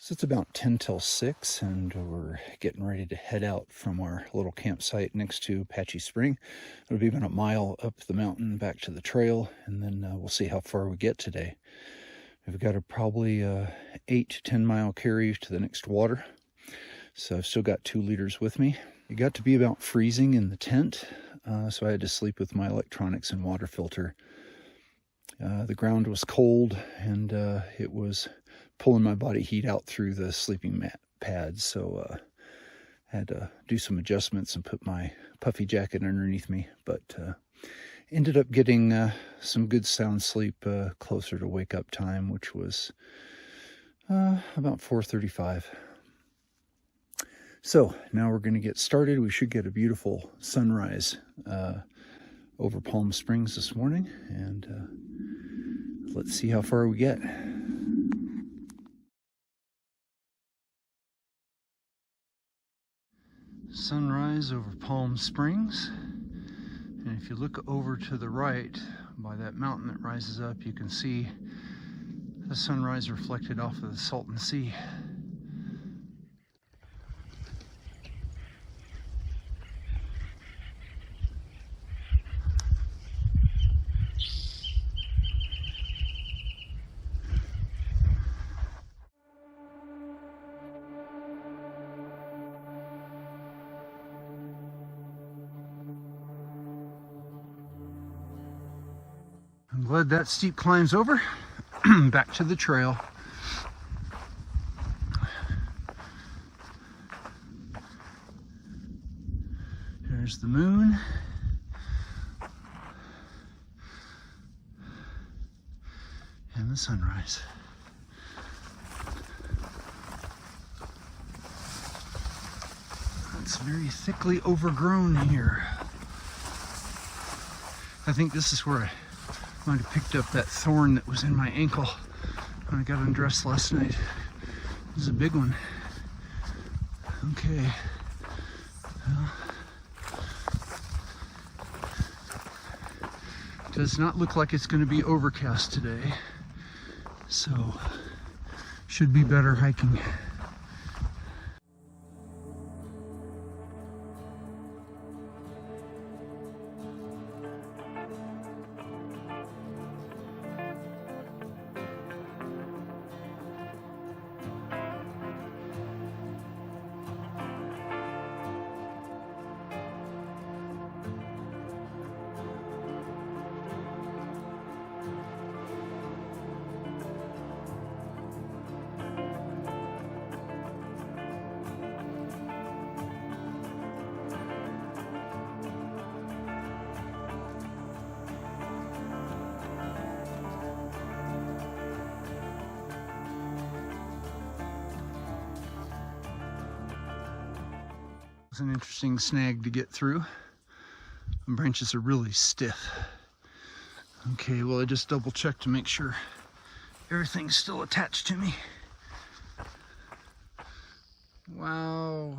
So it's about 10 till 6, and we're getting ready to head out from our little campsite next to Apache Spring. It'll be about a mile up the mountain back to the trail, and then we'll see how far we get today. We've got a probably 8 to 10 mile carry to the next water. So I've still got 2 liters with me. It got to be about freezing in the tent, so I had to sleep with my electronics and water filter. The ground was cold, and it was pulling my body heat out through the sleeping mat pads, so had to do some adjustments and put my puffy jacket underneath me, but ended up getting some good sound sleep closer to wake up time, which was about 4:35. So now we're going to get started. We should get a beautiful sunrise over Palm Springs this morning, and let's see how far we get. Sunrise over Palm Springs, and if you look over to the right by that mountain that rises up, you can see the sunrise reflected off of the Salton Sea. I'm glad that steep climb's over. Back to the trail. There's the moon. And the sunrise. It's very thickly overgrown here. I think this is where I might have picked up that thorn that was in my ankle when I got undressed last night. This is a big one. Okay. Well, does not look like it's going to be overcast today, so should be better hiking. It's an interesting snag to get through. The branches are really stiff. Okay, well, I just double checked to make sure everything's still attached to me. Wow.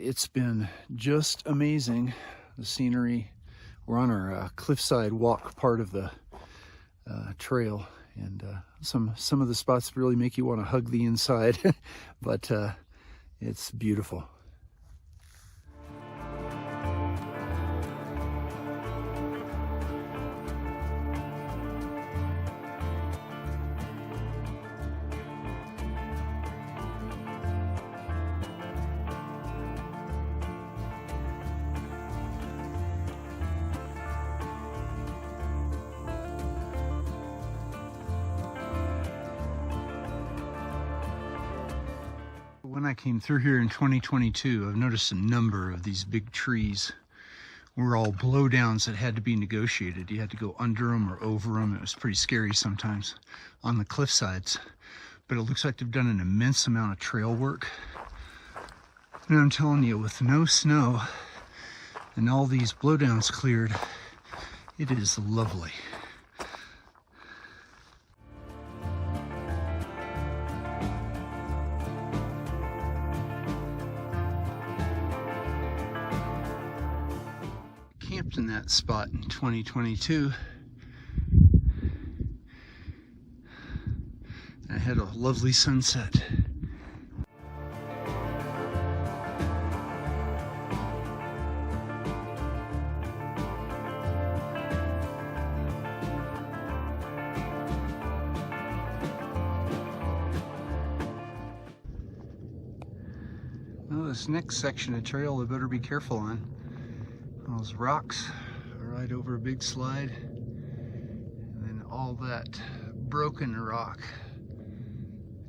It's been just amazing, the scenery. We're on our cliffside walk part of the trail, and some of the spots really make you want to hug the inside, but it's beautiful. When I came through here in 2022, I've noticed a number of these big trees were all blowdowns that had to be negotiated. You had to go under them or over them. It was pretty scary sometimes on the cliff sides. But it looks like they've done an immense amount of trail work. And I'm telling you, with no snow, and all these blowdowns cleared. It is lovely. Camped in that spot in 2022. I had a lovely sunset. Well, this next section of trail I better be careful on. Those rocks right over a big slide, and then all that broken rock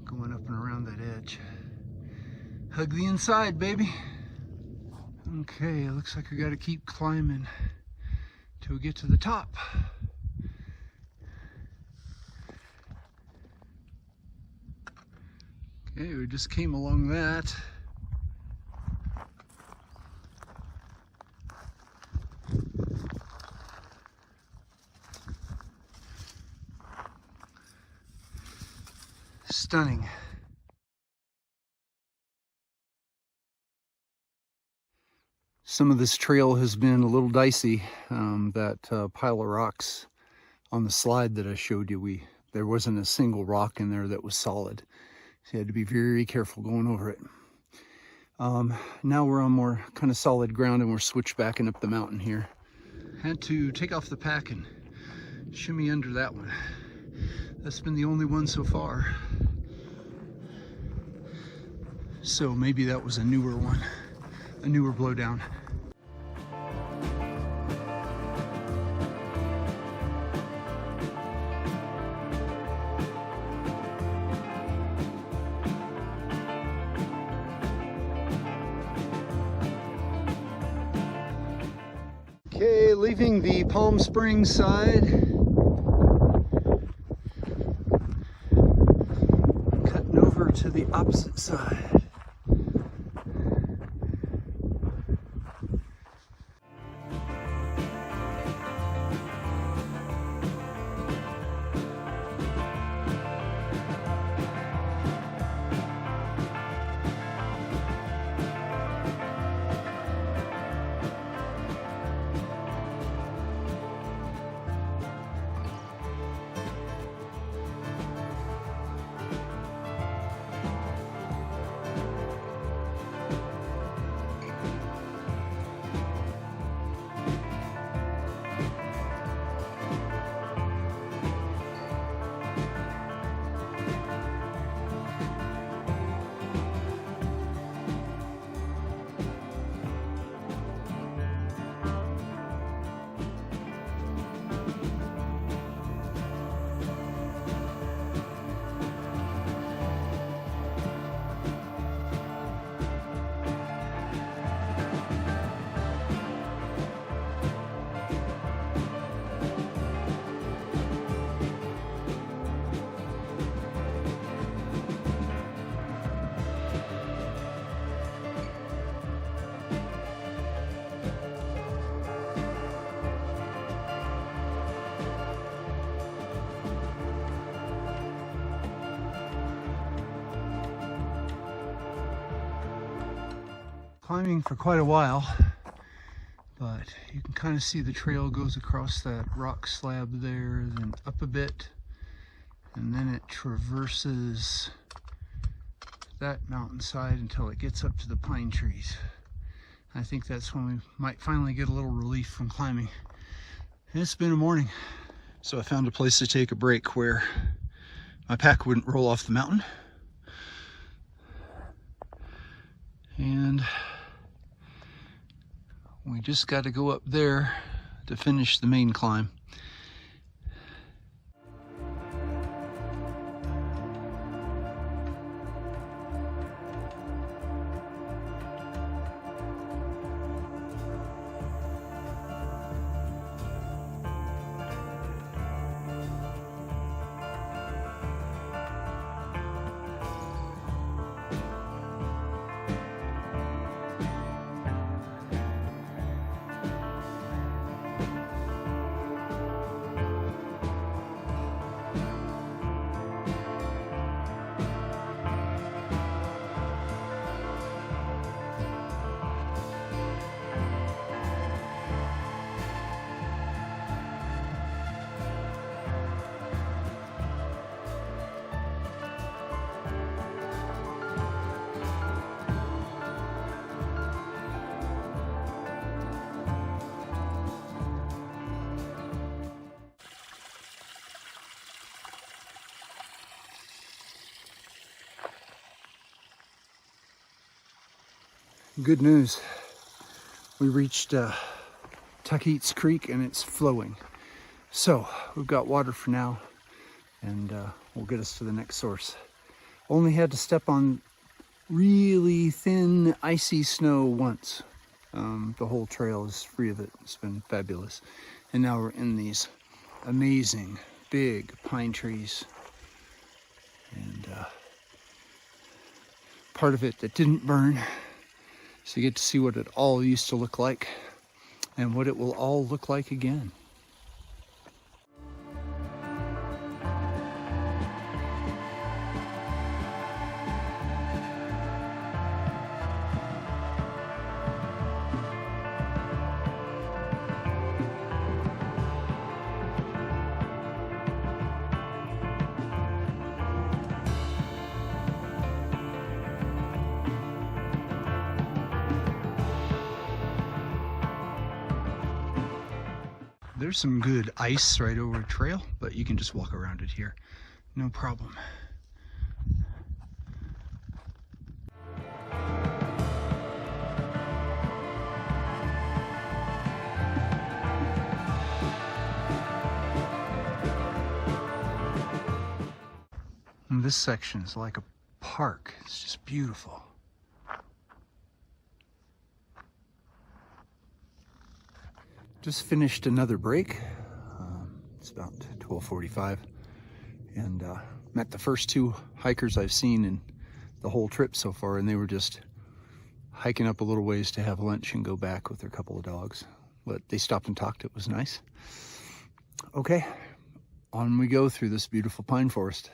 going up and around that edge. Hug the inside, baby. Okay, looks like I gotta keep climbing till we get to the top. Okay, we just came along that. Stunning. Some of this trail has been a little dicey. That pile of rocks on the slide that I showed you, there wasn't a single rock in there that was solid. So you had to be very careful going over it. Now we're on more kind of solid ground and we're switchbacking up the mountain here. Had to take off the pack and shimmy under that one. That's been the only one so far. So maybe that was a newer one, a newer blowdown. Okay, leaving the Palm Springs side. Cutting over to the opposite side. Climbing for quite a while, but you can kind of see the trail goes across that rock slab there, then up a bit, and then it traverses that mountainside until it gets up to the pine trees. I think that's when we might finally get a little relief from climbing. It's been a morning, so I found a place to take a break where my pack wouldn't roll off the mountain. And we just got to go up there to finish the main climb. Good news. We reached Tuckeats Creek and it's flowing. So we've got water for now, and will get us to the next source. Only had to step on really thin, icy snow once. The whole trail is free of it. It's been fabulous. And now we're in these amazing, big pine trees. And part of it that didn't burn. So you get to see what it all used to look like and what it will all look like again. There's some good ice right over the trail, but you can just walk around it here. No problem. And this section is like a park. It's just beautiful. Just finished another break. It's about 12:45, and met the first two hikers I've seen in the whole trip so far, and they were just hiking up a little ways to have lunch and go back with their couple of dogs. But they stopped and talked. It was nice. Okay, on we go through this beautiful pine forest.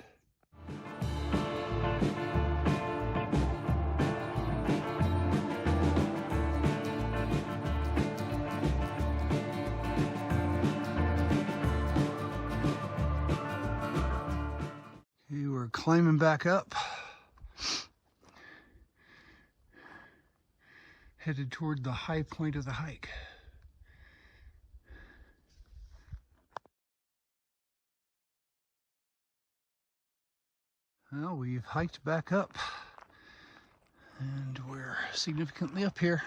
Climbing back up, headed toward the high point of the hike. Well, we've hiked back up and we're significantly up here.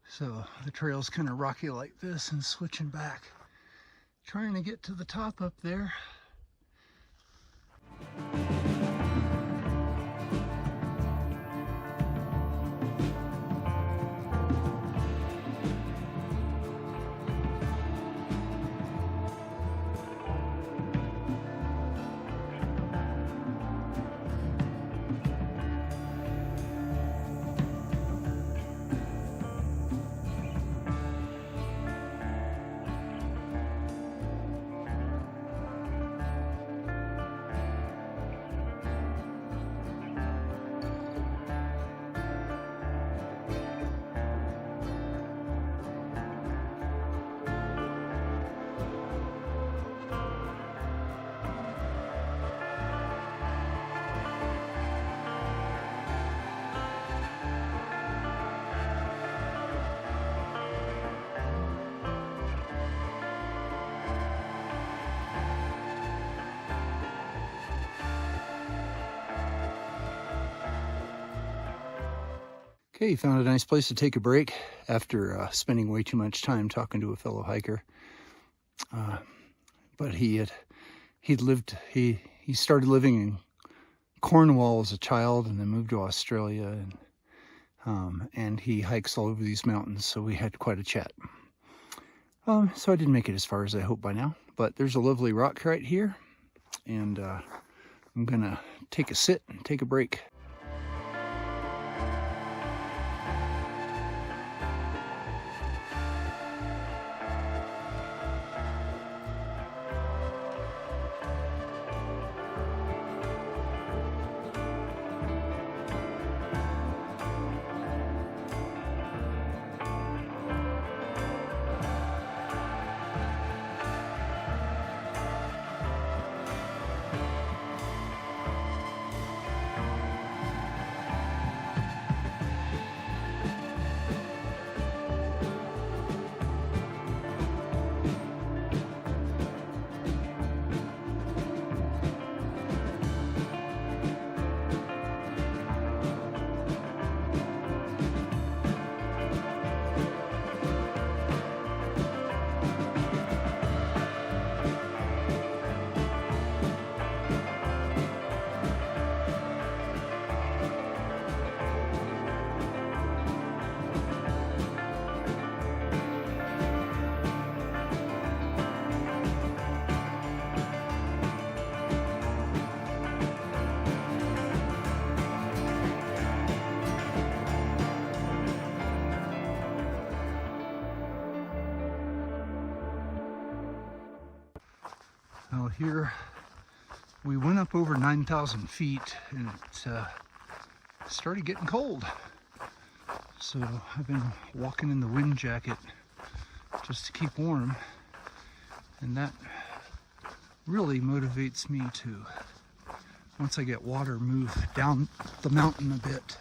So the trail's kind of rocky like this and switching back, trying to get to the top up there. Okay, found a nice place to take a break after spending way too much time talking to a fellow hiker. But he started living in Cornwall as a child and then moved to Australia, and he hikes all over these mountains, so we had quite a chat. So I didn't make it as far as I hoped by now, but there's a lovely rock right here, and I'm gonna take a sit and take a break. here we went up over 9,000 feet and it started getting cold. So I've been walking in the wind jacket just to keep warm, and that really motivates me to, once I get water, move down the mountain a bit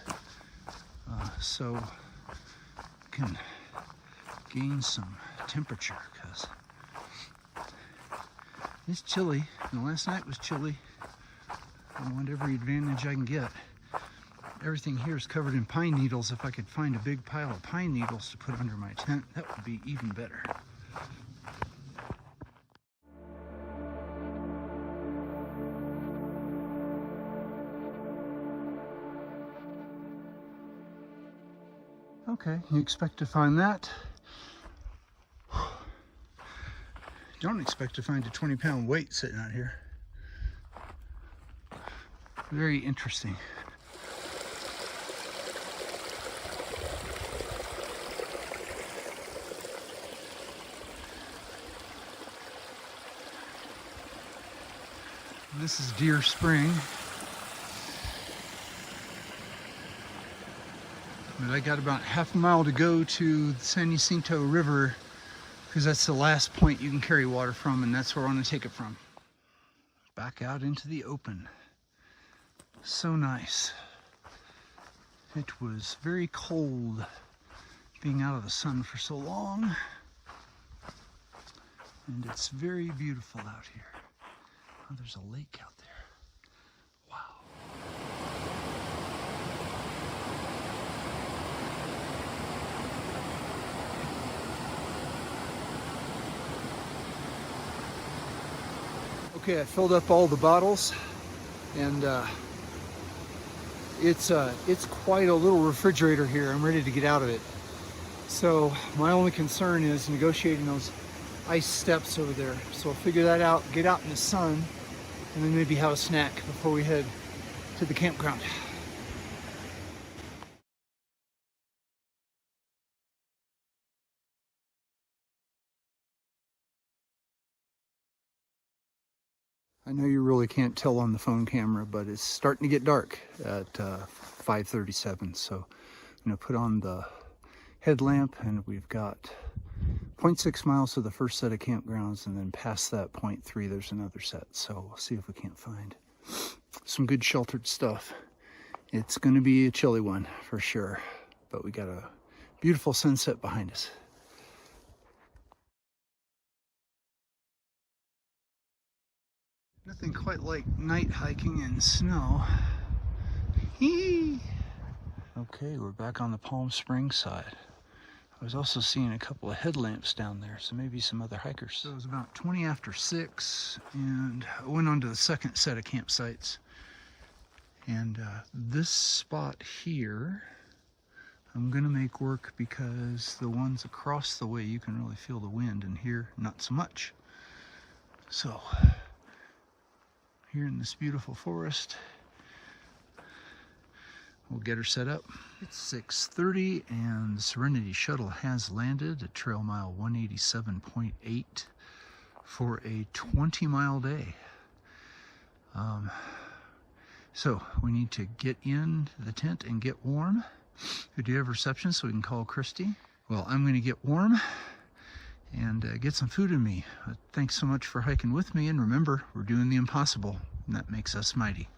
so I can gain some temperature, because it's chilly, and last night was chilly. I want every advantage I can get. Everything here is covered in pine needles. If I could find a big pile of pine needles to put under my tent, that would be even better. Okay, you expect to find that. Don't expect to find a 20-pound weight sitting out here. Very interesting. This is Deer Spring. But I got about half a mile to go to the San Jacinto River, because that's the last point you can carry water from, and that's where I want to take it from. Back out into the open. So nice. It was very cold being out of the sun for so long, and it's very beautiful out here. Oh, there's a lake out there. Wow. Okay, I filled up all the bottles, and it's quite a little refrigerator here. I'm ready to get out of it. So my only concern is negotiating those ice steps over there. So I'll figure that out, get out in the sun, and then maybe have a snack before we head to the campground. I know you really can't tell on the phone camera, but it's starting to get dark at 5:37. So I'm gonna put on the headlamp, and we've got 0.6 miles to the first set of campgrounds, and then past that 0.3 there's another set. So we'll see if we can't find some good sheltered stuff. It's gonna be a chilly one for sure, but we got a beautiful sunset behind us. Nothing quite like night hiking in snow. Hee! Okay, we're back on the Palm Springs side. I was also seeing a couple of headlamps down there, so maybe some other hikers. So it was about 20 after 6, and I went on to the second set of campsites. And this spot here, I'm gonna make work, because the ones across the way you can really feel the wind, and here not so much. So here in this beautiful forest, we'll get her set up. It's 6:30 and the Serenity Shuttle has landed at trail mile 187.8 for a 20-mile day. So we need to get in the tent and get warm. We do have reception, so we can call Christy. Well, I'm gonna get warm and get some food in me. Thanks so much for hiking with me, and remember, we're doing the impossible, and that makes us mighty.